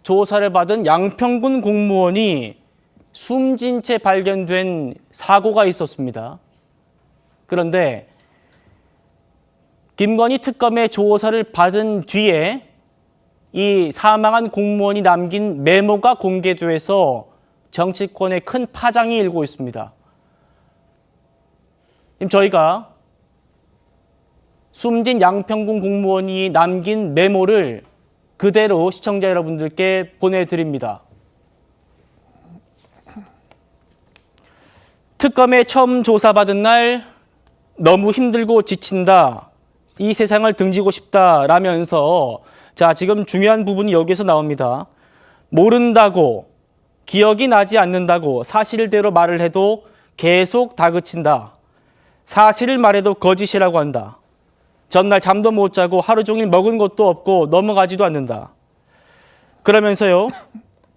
조사를 받은 양평군 공무원이 숨진 채 발견된 사고가 있었습니다. 그런데 김건희 특검의 조사를 받은 뒤에 이 사망한 공무원이 남긴 메모가 공개돼서 정치권에 큰 파장이 일고 있습니다. 지금 저희가 숨진 양평군 공무원이 남긴 메모를 그대로 시청자 여러분들께 보내드립니다. 특검에 처음 조사받은 날 너무 힘들고 지친다. 이 세상을 등지고 싶다 라면서 자, 지금 중요한 부분이 여기서 나옵니다. 모른다고, 기억이 나지 않는다고 사실대로 말을 해도 계속 다그친다. 사실을 말해도 거짓이라고 한다. 전날 잠도 못 자고 하루 종일 먹은 것도 없고 넘어가지도 않는다. 그러면서요,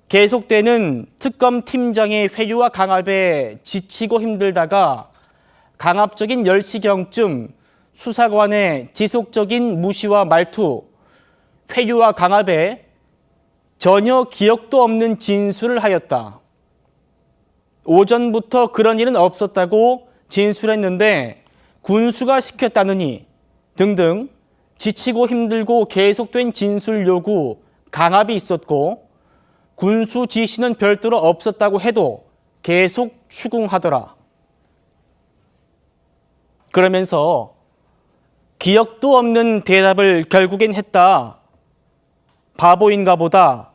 계속되는 특검 팀장의 회유와 강압에 지치고 힘들다가 강압적인 10시경쯤 수사관의 지속적인 무시와 말투, 회유와 강압에 전혀 기억도 없는 진술을 하였다. 오전부터 그런 일은 없었다고 진술했는데 군수가 시켰다느니 등등 지치고 힘들고 계속된 진술 요구, 강압이 있었고 군수 지시는 별도로 없었다고 해도 계속 추궁하더라. 그러면서 기억도 없는 대답을 결국엔 했다. 바보인가 보다.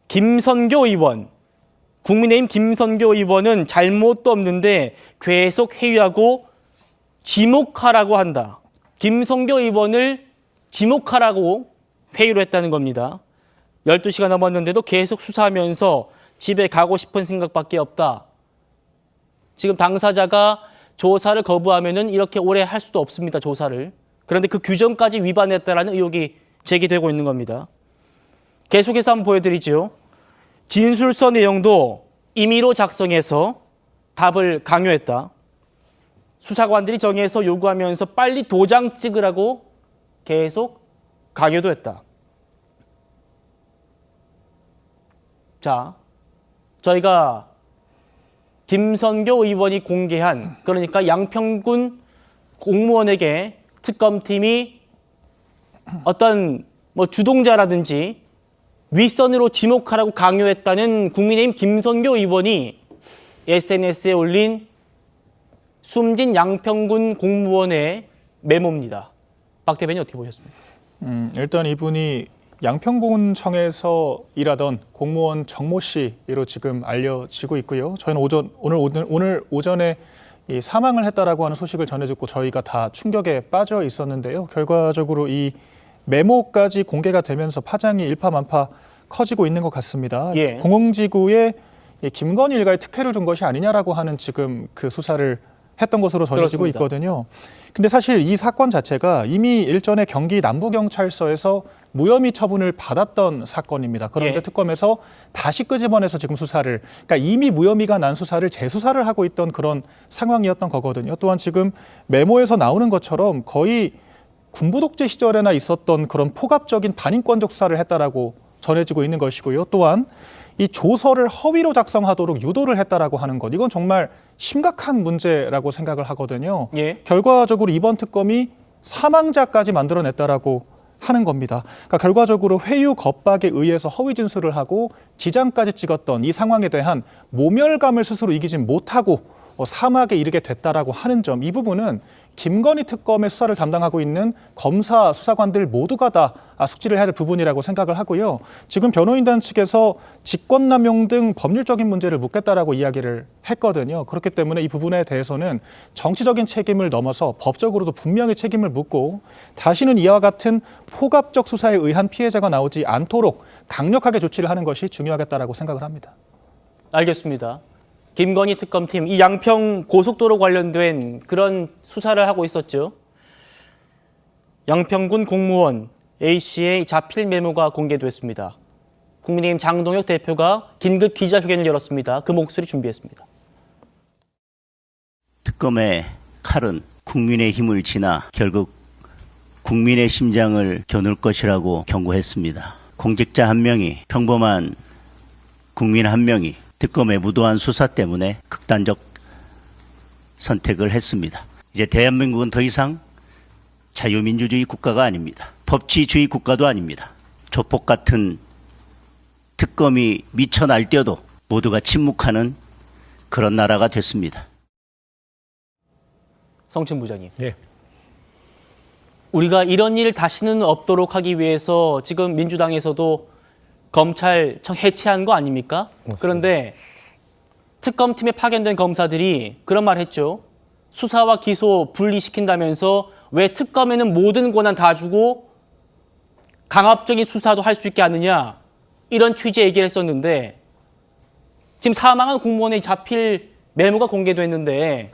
김선교 의원, 국민의힘 김선교 의원은 잘못도 없는데 계속 회유하고 지목하라고 한다. 김선교 의원을 지목하라고 회유를 했다는 겁니다. 12시가 넘었는데도 계속 수사하면서 집에 가고 싶은 생각밖에 없다. 지금 당사자가 조사를 거부하면은 이렇게 오래 할 수도 없습니다, 조사를. 그런데 그 규정까지 위반했다라는 의혹이 제기되고 있는 겁니다. 계속해서 한번 보여드리죠. 진술서 내용도 임의로 작성해서 답을 강요했다. 수사관들이 정해서 요구하면서 빨리 도장 찍으라고 계속 강요도 했다. 자, 저희가 김선교 의원이 공개한, 그러니까 양평군 공무원에게 특검팀이 어떤 주동자라든지 윗선으로 지목하라고 강요했다는 국민의힘 김선교 의원이 SNS에 올린 숨진 양평군 공무원의 메모입니다. 박 대변인 어떻게 보셨습니까? 일단 이분이 양평군청에서 일하던 공무원 정모 씨로 지금 알려지고 있고요. 저희는 오늘 오전에 이 사망을 했다라고 하는 소식을 전해 듣고 저희가 다 충격에 빠져 있었는데요. 결과적으로 이 메모까지 공개가 되면서 파장이 일파만파 커지고 있는 것 같습니다. 예. 공흥지구에 김건희 일가에 특혜를 준 것이 아니냐라고 하는 지금 그 수사를 했던 것으로 전해지고 그렇습니다. 있거든요. 근데 사실 이 사건 자체가 이미 일전에 경기 남부경찰서에서 무혐의 처분을 받았던 사건입니다. 그런데 예. 특검에서 다시 끄집어내서 지금 수사를, 그러니까 이미 무혐의가 난 수사를 재수사를 하고 있던 그런 상황이었던 거거든요. 또한 지금 메모에서 나오는 것처럼 거의 군부 독재 시절에나 있었던 그런 포갑적인 반인권적 수사를 했다라고 전해지고 있는 것이고요. 또한 이 조서를 허위로 작성하도록 유도를 했다라고 하는 것, 이건 정말 심각한 문제라고 생각을 하거든요. 예. 결과적으로 이번 특검이 사망자까지 만들어냈다라고 하는 겁니다. 그러니까 결과적으로 회유 겁박에 의해서 허위 진술을 하고 지장까지 찍었던 이 상황에 대한 모멸감을 스스로 이기진 못하고 사막에 이르게 됐다라고 하는 점, 이 부분은 김건희 특검의 수사를 담당하고 있는 검사 수사관들 모두가 다 숙지를 해야 될 부분이라고 생각을 하고요. 지금 변호인단 측에서 직권남용 등 법률적인 문제를 묻겠다라고 이야기를 했거든요. 그렇기 때문에 이 부분에 대해서는 정치적인 책임을 넘어서 법적으로도 분명히 책임을 묻고 다시는 이와 같은 포갑적 수사에 의한 피해자가 나오지 않도록 강력하게 조치를 하는 것이 중요하겠다라고 생각을 합니다. 알겠습니다. 김건희 특검팀, 이 양평 고속도로 관련된 그런 수사를 하고 있었죠. 양평군 공무원 A씨의 자필 메모가 공개됐습니다. 국민의힘 장동혁 대표가 긴급 기자회견을 열었습니다. 그 목소리 준비했습니다. 특검의 칼은 국민의 힘을 지나 결국 국민의 심장을 겨눌 것이라고 경고했습니다. 공직자 한 명이, 평범한 국민 한 명이 특검의 무도한 수사 때문에 극단적 선택을 했습니다. 이제 대한민국은 더 이상 자유민주주의 국가가 아닙니다. 법치주의 국가도 아닙니다. 조폭 같은 특검이 미쳐 날뛰어도 모두가 침묵하는 그런 나라가 됐습니다. 성춘 부장님. 예. 우리가 이런 일 다시는 없도록 하기 위해서 지금 민주당에서도 검찰청 해체한 거 아닙니까? 맞습니다. 그런데 특검팀에 파견된 검사들이 그런 말 했죠. 수사와 기소 분리시킨다면서 왜 특검에는 모든 권한 다 주고 강압적인 수사도 할 수 있게 하느냐, 이런 취지 얘기를 했었는데 지금 사망한 공무원의 잡힐 메모가 공개됐는데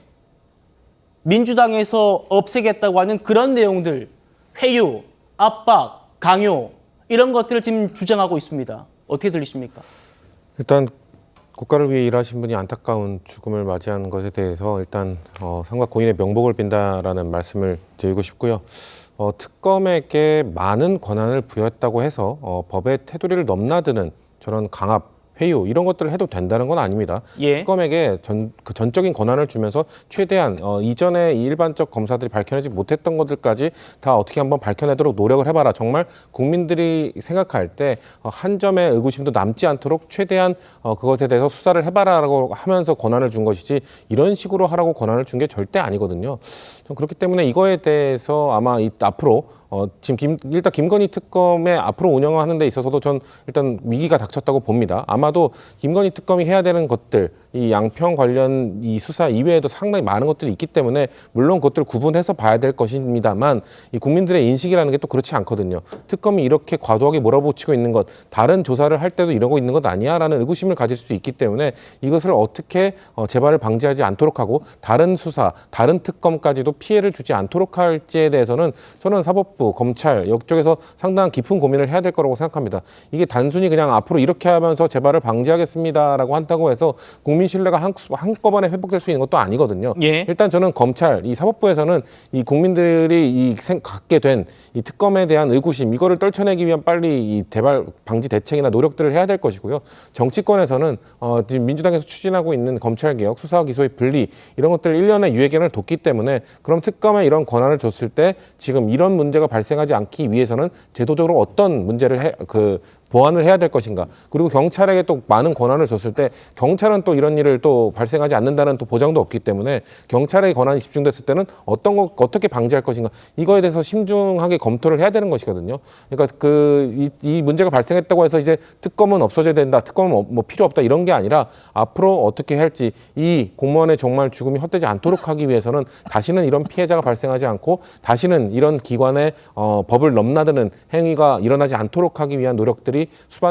민주당에서 없애겠다고 하는 그런 내용들, 회유, 압박, 강요, 이런 것들을 지금 주장하고 있습니다. 어떻게 들리십니까? 일단 국가를 위해 일하신 분이 안타까운 죽음을 맞이하는 것에 대해서 일단 삼가 고인의 명복을 빈다라는 말씀을 드리고 싶고요. 특검에게 많은 권한을 부여했다고 해서 법의 테두리를 넘나드는 저런 강압, 회유 이런 것들을 해도 된다는 건 아닙니다. 예. 특검에게 전적인 권한을 주면서 최대한 이전에 이 일반적 검사들이 밝혀내지 못했던 것들까지 다 어떻게 한번 밝혀내도록 노력을 해봐라. 정말 국민들이 생각할 때 한 점의 의구심도 남지 않도록 최대한 그것에 대해서 수사를 해봐라라고 하면서 권한을 준 것이지 이런 식으로 하라고 권한을 준 게 절대 아니거든요. 그렇기 때문에 이거에 대해서 아마 앞으로 지금 일단 김건희 특검의 앞으로 운영하는 데 있어서도 전 일단 위기가 닥쳤다고 봅니다. 아마도 김건희 특검이 해야 되는 것들, 이 양평 관련 이 수사 이외에도 상당히 많은 것들이 있기 때문에 물론 그것들을 구분해서 봐야 될 것입니다만 이 국민들의 인식이라는 게 또 그렇지 않거든요. 특검이 이렇게 과도하게 몰아붙이고 있는 것, 다른 조사를 할 때도 이러고 있는 것 아니야라는 의구심을 가질 수 있기 때문에 이것을 어떻게 재발을 방지하지 않도록 하고 다른 수사, 다른 특검까지도 피해를 주지 않도록 할지에 대해서는 저는 사법부, 검찰 이쪽에서 상당한 깊은 고민을 해야 될 거라고 생각합니다. 이게 단순히 그냥 앞으로 이렇게 하면서 재발을 방지하겠습니다라고 한다고 해서 국민 신뢰가 한꺼번에 회복될 수 있는 것도 아니거든요. 예. 일단 저는 검찰, 이 사법부에서는 이 국민들이 갖게 된 이 특검에 대한 의구심 이거를 떨쳐내기 위한 빨리 이 재발 방지 대책이나 노력들을 해야 될 것이고요. 정치권에서는 지금 민주당에서 추진하고 있는 검찰개혁, 수사와 기소의 분리 이런 것들 1년의 유예기간을 뒀기 때문에 그럼 특검에 이런 권한을 줬을 때 지금 이런 문제가 발생하지 않기 위해서는 제도적으로 어떤 문제를 보완을 해야 될 것인가. 그리고 경찰에게 또 많은 권한을 줬을 때 경찰은 또 이런 일을 또 발생하지 않는다는 또 보장도 없기 때문에 경찰의 권한이 집중됐을 때는 어떻게 방지할 것인가. 이거에 대해서 심중하게 검토를 해야 되는 것이거든요. 그러니까 이 문제가 발생했다고 해서 이제 특검은 없어져야 된다. 특검은 뭐 필요 없다. 이런 게 아니라 앞으로 어떻게 할지 이 공무원의 정말 죽음이 헛되지 않도록 하기 위해서는 다시는 이런 피해자가 발생하지 않고 다시는 이런 기관의 법을 넘나드는 행위가 일어나지 않도록 하기 위한 노력들이 수반